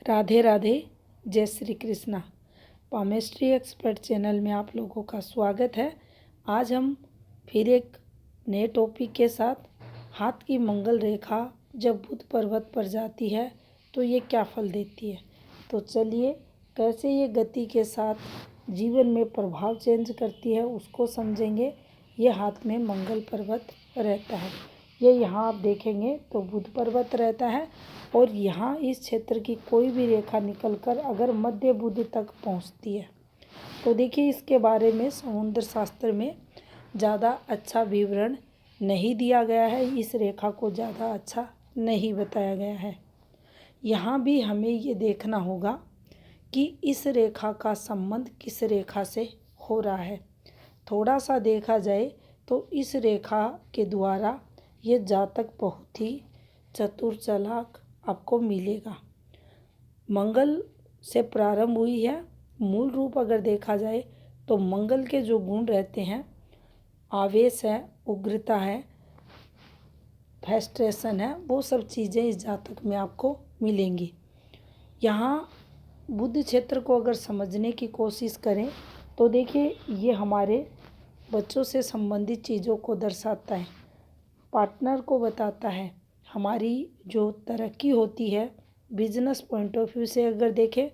राधे राधे। जय Shri Krishna. Palmistry expert channel में आप लोगों का स्वागत है। आज हम फिर एक नए टॉपिक के साथ हाथ की मंगल रेखा जब बुध पर्वत पर जाती है तो ये क्या फल देती है। तो चलिए कैसे ये गति के साथ जीवन में प्रभाव चेंज करती है उसको समझेंगे। ये हाथ में मंगल पर्वत रहता है, ये यहाँ आप देखेंगे तो बुध पर्वत रहता है और यहाँ इस क्षेत्र की कोई भी रेखा निकलकर अगर मध्य बुध तक पहुँचती है तो देखिए इसके बारे में समुद्र शास्त्र में ज़्यादा अच्छा विवरण नहीं दिया गया है, इस रेखा को ज़्यादा अच्छा नहीं बताया गया है। यहाँ भी हमें ये देखना होगा कि इस रेखा का संबंध किस रेखा से हो रहा है। थोड़ा सा देखा जाए तो इस रेखा के द्वारा ये जातक बहुत ही चतुर चालाक आपको मिलेगा। मंगल से प्रारंभ हुई है। मूल रूप अगर देखा जाए तो मंगल के जो गुण रहते हैं, आवेश है, उग्रता है, फ्रस्ट्रेशन है, वो सब चीज़ें इस जातक में आपको मिलेंगी। यहाँ बुध क्षेत्र को अगर समझने की कोशिश करें तो देखिए ये हमारे बच्चों से संबंधित चीज़ों को दर्शाता है, पार्टनर को बताता है, हमारी जो तरक्की होती है बिजनेस पॉइंट ऑफ व्यू से अगर देखें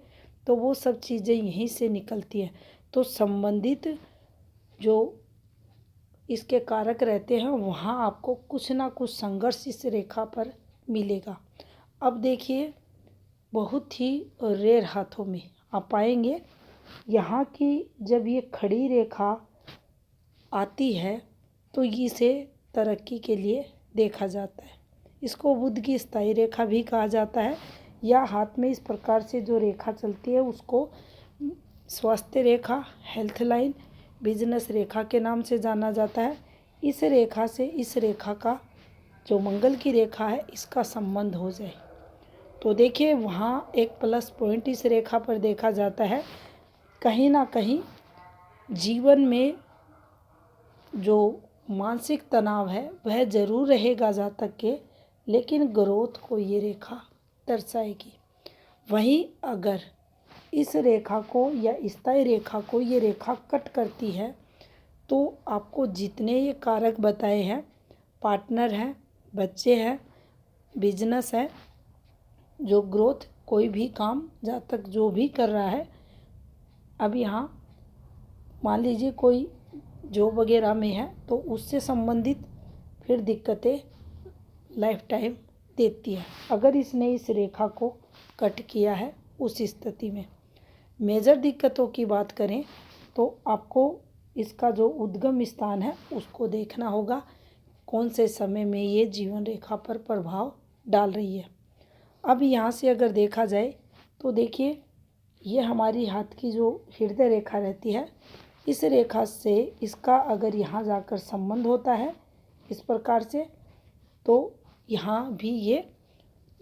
तो वो सब चीज़ें यहीं से निकलती है। तो संबंधित जो इसके कारक रहते हैं वहाँ आपको कुछ ना कुछ संघर्ष इस रेखा पर मिलेगा। अब देखिए बहुत ही रेयर हाथों में आप पाएंगे यहाँ की जब ये खड़ी रेखा आती है तो इसे तरक्की के लिए देखा जाता है। इसको बुध की स्थायी रेखा भी कहा जाता है, या हाथ में इस प्रकार से जो रेखा चलती है उसको स्वास्थ्य रेखा, हेल्थ लाइन, बिजनेस रेखा के नाम से जाना जाता है। इस रेखा से इस रेखा का जो मंगल की रेखा है इसका संबंध हो जाए तो देखिए वहाँ एक प्लस पॉइंट इस रेखा पर देखा जाता है। कहीं ना कहीं जीवन में जो मानसिक तनाव है वह जरूर रहेगा जातक के, लेकिन ग्रोथ को ये रेखा दर्शाएगी। वहीं अगर इस रेखा को या स्थायी रेखा को ये रेखा कट करती है तो आपको जितने ये कारक बताए हैं, पार्टनर हैं, बच्चे हैं, बिजनेस है, जो ग्रोथ कोई भी काम जातक जो भी कर रहा है, अब यहाँ मान लीजिए कोई जॉब वगैरह में है तो उससे संबंधित फिर दिक्कतें लाइफ टाइम देती है अगर इसने इस रेखा को कट किया है। उस स्थिति में मेजर दिक्कतों की बात करें तो आपको इसका जो उद्गम स्थान है उसको देखना होगा, कौन से समय में ये जीवन रेखा पर प्रभाव डाल रही है। अब यहाँ से अगर देखा जाए तो देखिए ये हमारी हाथ की जो हृदय रेखा रहती है, इस रेखा से इसका अगर यहाँ जाकर संबंध होता है इस प्रकार से तो यहाँ भी ये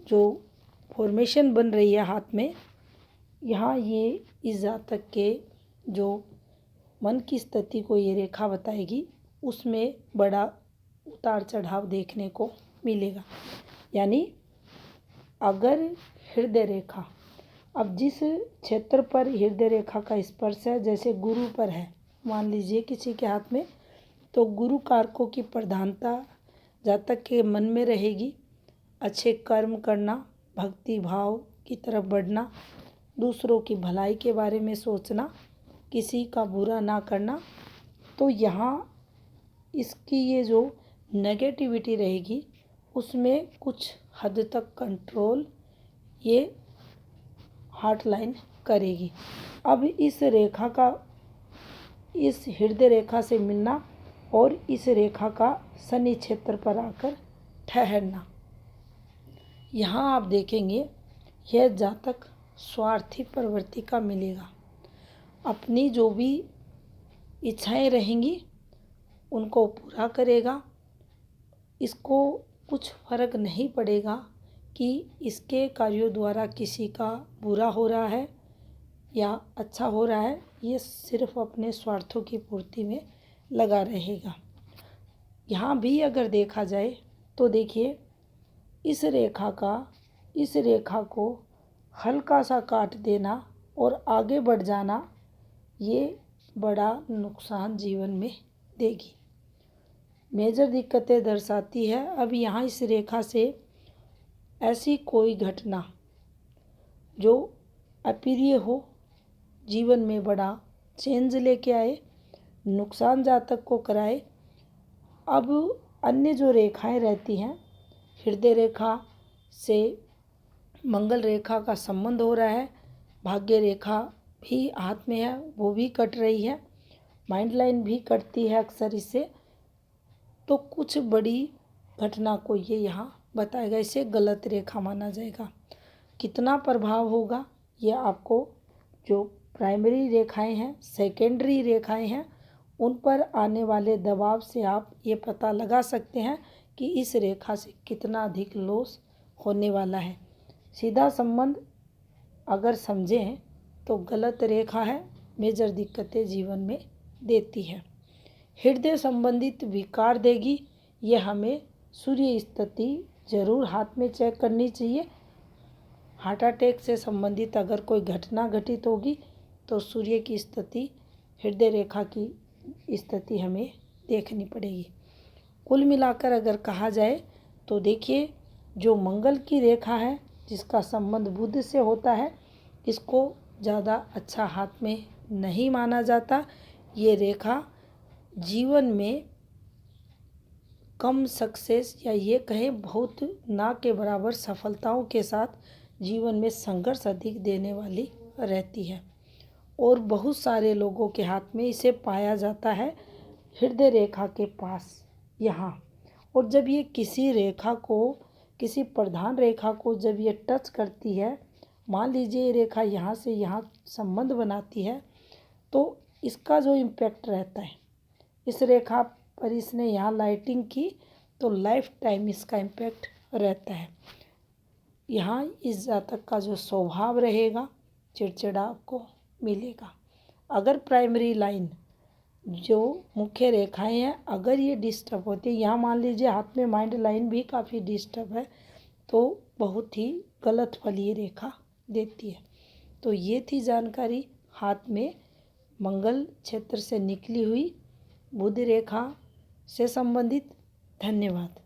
जो फॉर्मेशन बन रही है हाथ में, यहाँ ये इस जातक के जो मन की स्थिति को ये रेखा बताएगी, उसमें बड़ा उतार चढ़ाव देखने को मिलेगा। यानी अगर हृदय रेखा, अब जिस क्षेत्र पर हृदय रेखा का स्पर्श है, जैसे गुरु पर है मान लीजिए किसी के हाथ में, तो गुरु कारकों की प्रधानता जातक के मन में रहेगी। अच्छे कर्म करना, भक्ति भाव की तरफ बढ़ना, दूसरों की भलाई के बारे में सोचना, किसी का बुरा ना करना। तो यहाँ इसकी ये जो नेगेटिविटी रहेगी उसमें कुछ हद तक कंट्रोल ये हार्ट लाइन करेगी। अब इस रेखा का इस हृदय रेखा से मिलना और इस रेखा का शनि क्षेत्र पर आकर ठहरना, यहाँ आप देखेंगे यह जातक स्वार्थी प्रवृत्ति का मिलेगा। अपनी जो भी इच्छाएं रहेंगी उनको पूरा करेगा। इसको कुछ फर्क नहीं पड़ेगा कि इसके कार्यों द्वारा किसी का बुरा हो रहा है या अच्छा हो रहा है, ये सिर्फ अपने स्वार्थों की पूर्ति में लगा रहेगा। यहाँ भी अगर देखा जाए तो देखिए इस रेखा को हल्का सा काट देना और आगे बढ़ जाना, ये बड़ा नुकसान जीवन में देगी। मेजर दिक्कतें दर्शाती है। अब यहाँ इस रेखा से ऐसी कोई घटना जो अप्रिय हो, जीवन में बड़ा चेंज लेके आए, नुकसान जातक को कराए। अब अन्य जो रेखाएं रहती हैं, हृदय रेखा से मंगल रेखा का संबंध हो रहा है, भाग्य रेखा भी हाथ में है, वो भी कट रही है, माइंड लाइन भी कटती है अक्सर इससे। तो कुछ बड़ी घटना को ये यहाँ बताएगा, इसे गलत रेखा माना जाएगा। कितना प्रभाव होगा ये आपको जो प्राइमरी रेखाएं हैं, सेकेंडरी रेखाएं हैं, उन पर आने वाले दबाव से आप ये पता लगा सकते हैं कि इस रेखा से कितना अधिक लॉस होने वाला है। सीधा संबंध अगर समझें तो गलत रेखा है, मेजर दिक्कतें जीवन में देती है, हृदय संबंधित विकार देगी। ये हमें सूर्य स्थिति जरूर हाथ में चेक करनी चाहिए। हार्ट अटैक से संबंधित अगर कोई घटना घटित होगी तो सूर्य की स्थिति, हृदय रेखा की स्थिति हमें देखनी पड़ेगी। कुल मिलाकर अगर कहा जाए तो देखिए, जो मंगल की रेखा है जिसका संबंध बुध से होता है, इसको ज़्यादा अच्छा हाथ में नहीं माना जाता। ये रेखा जीवन में कम सक्सेस या ये कहें बहुत ना के बराबर सफलताओं के साथ जीवन में संघर्ष अधिक देने वाली रहती है, और बहुत सारे लोगों के हाथ में इसे पाया जाता है हृदय रेखा के पास यहाँ। और जब ये किसी रेखा को, किसी प्रधान रेखा को जब ये टच करती है, मान लीजिए ये रेखा यहाँ से यहाँ संबंध बनाती है, तो इसका जो इम्पैक्ट रहता है, इस रेखा पर इसने यहाँ लाइटिंग की तो लाइफ टाइम इसका इम्पैक्ट रहता है। यहाँ इस जातक का जो स्वभाव रहेगा, चिड़चिड़ा आपको मिलेगा। अगर प्राइमरी लाइन जो मुख्य रेखाएं हैं, अगर ये डिस्टर्ब होती है, यहाँ मान लीजिए हाथ में माइंड लाइन भी काफ़ी डिस्टर्ब है, तो बहुत ही गलत फल ये रेखा देती है। तो ये थी जानकारी हाथ में मंगल क्षेत्र से निकली हुई बुध रेखा से संबंधित। धन्यवाद।